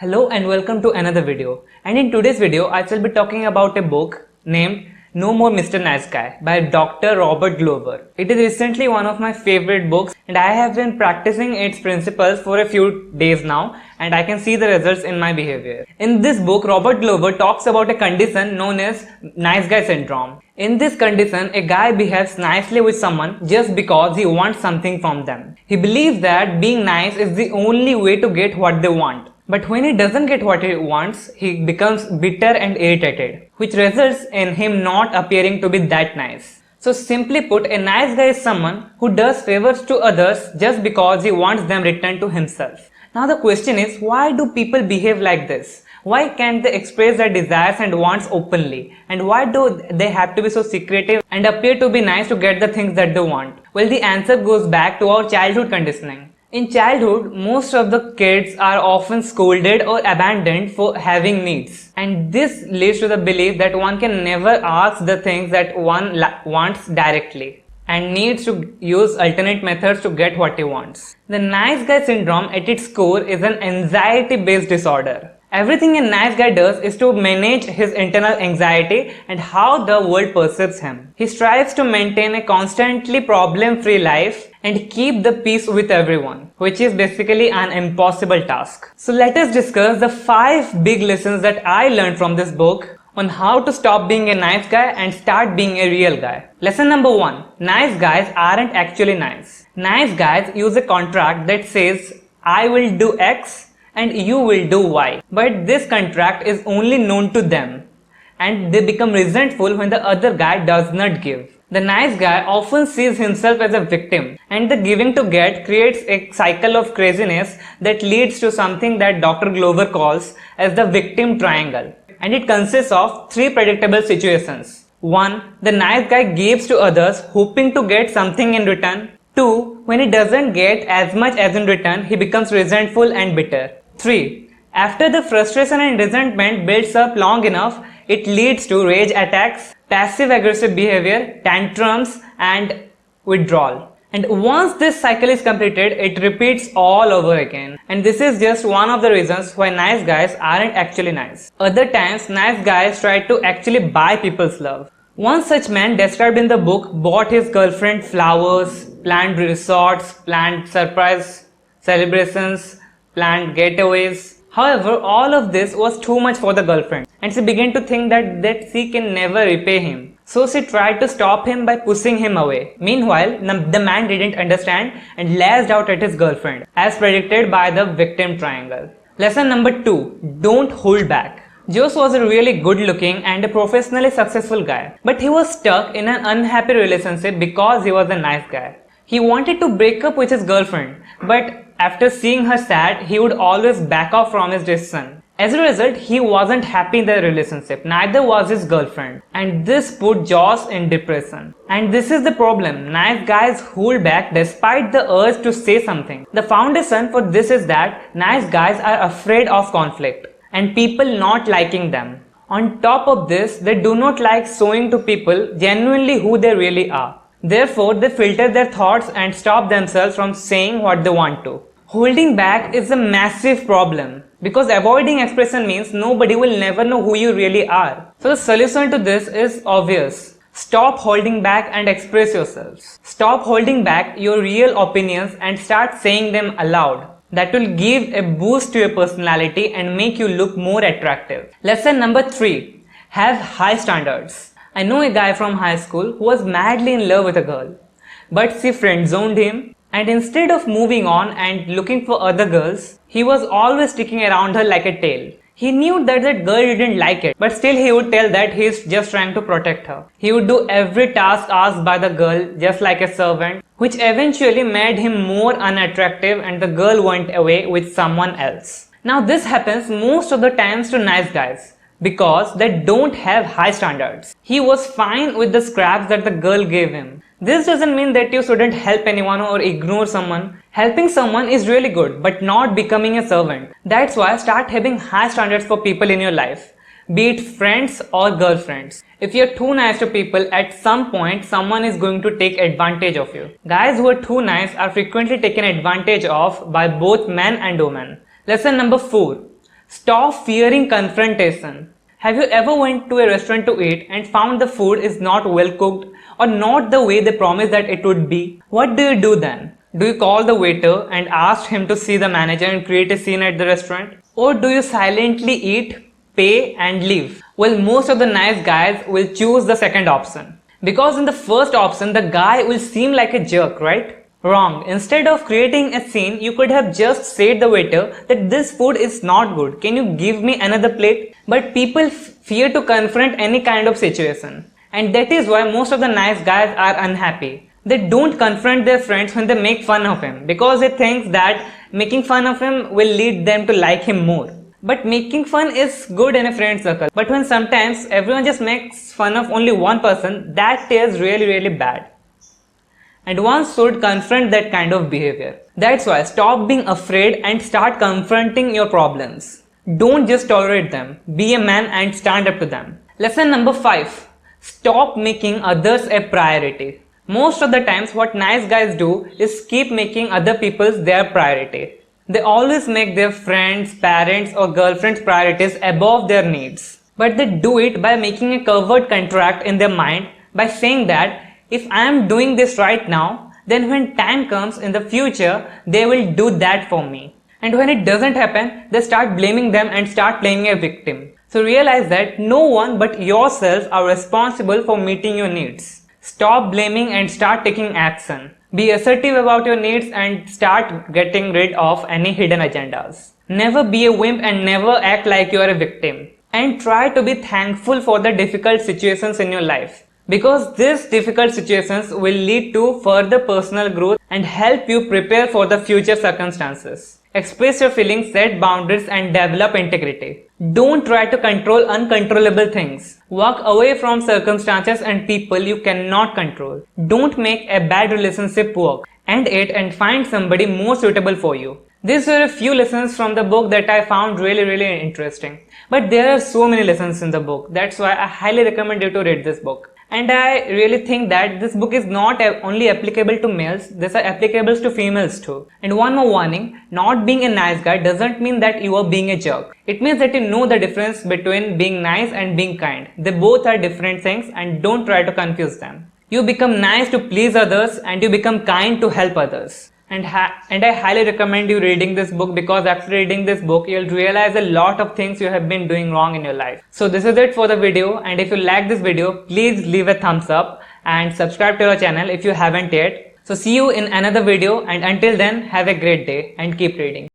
Hello and welcome to another video. And in today's video, I shall be talking about a book named No More Mr. Nice Guy by Dr. Robert Glover. It is recently one of my favorite books and I have been practicing its principles for a few days now and I can see the results in my behavior. In this book, Robert Glover talks about a condition known as nice guy syndrome. In this condition, a guy behaves nicely with someone just because he wants something from them. He believes that being nice is the only way to get what they want. But when he doesn't get what he wants, he becomes bitter and irritated, which results in him not appearing to be that nice. So simply put, a nice guy is someone who does favors to others just because he wants them returned to himself. Now the question is, why do people behave like this? Why can't they express their desires and wants openly? And why do they have to be so secretive and appear to be nice to get the things that they want? Well, the answer goes back to our childhood conditioning. In childhood, most of the kids are often scolded or abandoned for having needs. And this leads to the belief that one can never ask the things that one wants directly and needs to use alternate methods to get what he wants. The nice guy syndrome at its core is an anxiety-based disorder. Everything a nice guy does is to manage his internal anxiety and how the world perceives him. He strives to maintain a constantly problem-free life and keep the peace with everyone, which is basically an impossible task. So let us discuss the 5 big lessons that I learned from this book on how to stop being a nice guy and start being a real guy. Lesson number 1. Nice guys aren't actually nice. Nice guys use a contract that says, I will do X and you will do Y. But this contract is only known to them and they become resentful when the other guy does not give. The nice guy often sees himself as a victim and the giving to get creates a cycle of craziness that leads to something that Dr. Glover calls as the victim triangle. And it consists of 3 predictable situations. 1. The nice guy gives to others hoping to get something in return. 2. When he doesn't get as much as in return, he becomes resentful and bitter. 3. After the frustration and resentment builds up long enough, it leads to rage attacks, passive-aggressive behavior, tantrums, and withdrawal. And once this cycle is completed, it repeats all over again. And this is just one of the reasons why nice guys aren't actually nice. Other times, nice guys try to actually buy people's love. One such man described in the book bought his girlfriend flowers, planned resorts, planned surprise celebrations, planned getaways. However, all of this was too much for the girlfriend and she began to think that she can never repay him. So she tried to stop him by pushing him away. Meanwhile, the man didn't understand and lashed out at his girlfriend, as predicted by the victim triangle. Lesson number 2. Don't hold back. Josh was a really good looking and a professionally successful guy, but he was stuck in an unhappy relationship because he was a nice guy. He wanted to break up with his girlfriend, but after seeing her sad, he would always back off from his decision. As a result, he wasn't happy in the relationship, neither was his girlfriend. And this put Josh in depression. And this is the problem. Nice guys hold back despite the urge to say something. The foundation for this is that nice guys are afraid of conflict and people not liking them. On top of this, they do not like showing to people genuinely who they really are. Therefore, they filter their thoughts and stop themselves from saying what they want to. Holding back is a massive problem because avoiding expression means nobody will never know who you really are. So the solution to this is obvious. Stop holding back and express yourselves. Stop holding back your real opinions and start saying them aloud. That will give a boost to your personality and make you look more attractive. Lesson number 3. Have high standards. I know a guy from high school who was madly in love with a girl, but she friend-zoned him and instead of moving on and looking for other girls, he was always sticking around her like a tail. He knew that girl didn't like it, but still he would tell that he's just trying to protect her. He would do every task asked by the girl just like a servant, which eventually made him more unattractive and the girl went away with someone else. Now this happens most of the times to nice guys, because they don't have high standards. He was fine with the scraps that the girl gave him. This doesn't mean that you shouldn't help anyone or ignore someone. Helping someone is really good, but not becoming a servant. That's why start having high standards for people in your life, be it friends or girlfriends. If you're too nice to people, at some point someone is going to take advantage of you. Guys who are too nice are frequently taken advantage of by both men and women. Lesson number 4. Stop fearing confrontation. Have you ever went to a restaurant to eat and found the food is not well cooked or not the way they promised that it would be? What do you do then? Do you call the waiter and ask him to see the manager and create a scene at the restaurant? Or do you silently eat, pay and leave? Well, most of the nice guys will choose the second option. Because in the first option, the guy will seem like a jerk, right? Wrong. Instead of creating a scene, you could have just said the waiter that this food is not good. Can you give me another plate? But people fear to confront any kind of situation. And that is why most of the nice guys are unhappy. They don't confront their friends when they make fun of him because they think that making fun of him will lead them to like him more. But making fun is good in a friend circle. But when sometimes everyone just makes fun of only one person, that is really bad. And one should confront that kind of behavior. That's why stop being afraid and start confronting your problems. Don't just tolerate them. Be a man and stand up to them. Lesson number 5. Stop making others a priority. Most of the times what nice guys do is keep making other people's their priority. They always make their friends, parents or girlfriends priorities above their needs. But they do it by making a covert contract in their mind by saying that if I am doing this right now, then when time comes in the future, they will do that for me. And when it doesn't happen, they start blaming them and start playing a victim. So realize that no one but yourself are responsible for meeting your needs. Stop blaming and start taking action. Be assertive about your needs and start getting rid of any hidden agendas. Never be a wimp and never act like you are a victim. And try to be thankful for the difficult situations in your life. Because these difficult situations will lead to further personal growth and help you prepare for the future circumstances. Express your feelings, set boundaries and develop integrity. Don't try to control uncontrollable things. Walk away from circumstances and people you cannot control. Don't make a bad relationship work. End it and find somebody more suitable for you. These were a few lessons from the book that I found really interesting. But there are so many lessons in the book. That's why I highly recommend you to read this book. And I really think that this book is not only applicable to males, these are applicable to females too. And one more warning, not being a nice guy doesn't mean that you are being a jerk. It means that you know the difference between being nice and being kind. They both are different things and don't try to confuse them. You become nice to please others and you become kind to help others. And I highly recommend you reading this book because after reading this book, you'll realize a lot of things you have been doing wrong in your life. So this is it for the video, and if you like this video, please leave a thumbs up and subscribe to our channel if you haven't yet. So see you in another video, and until then, have a great day and keep reading.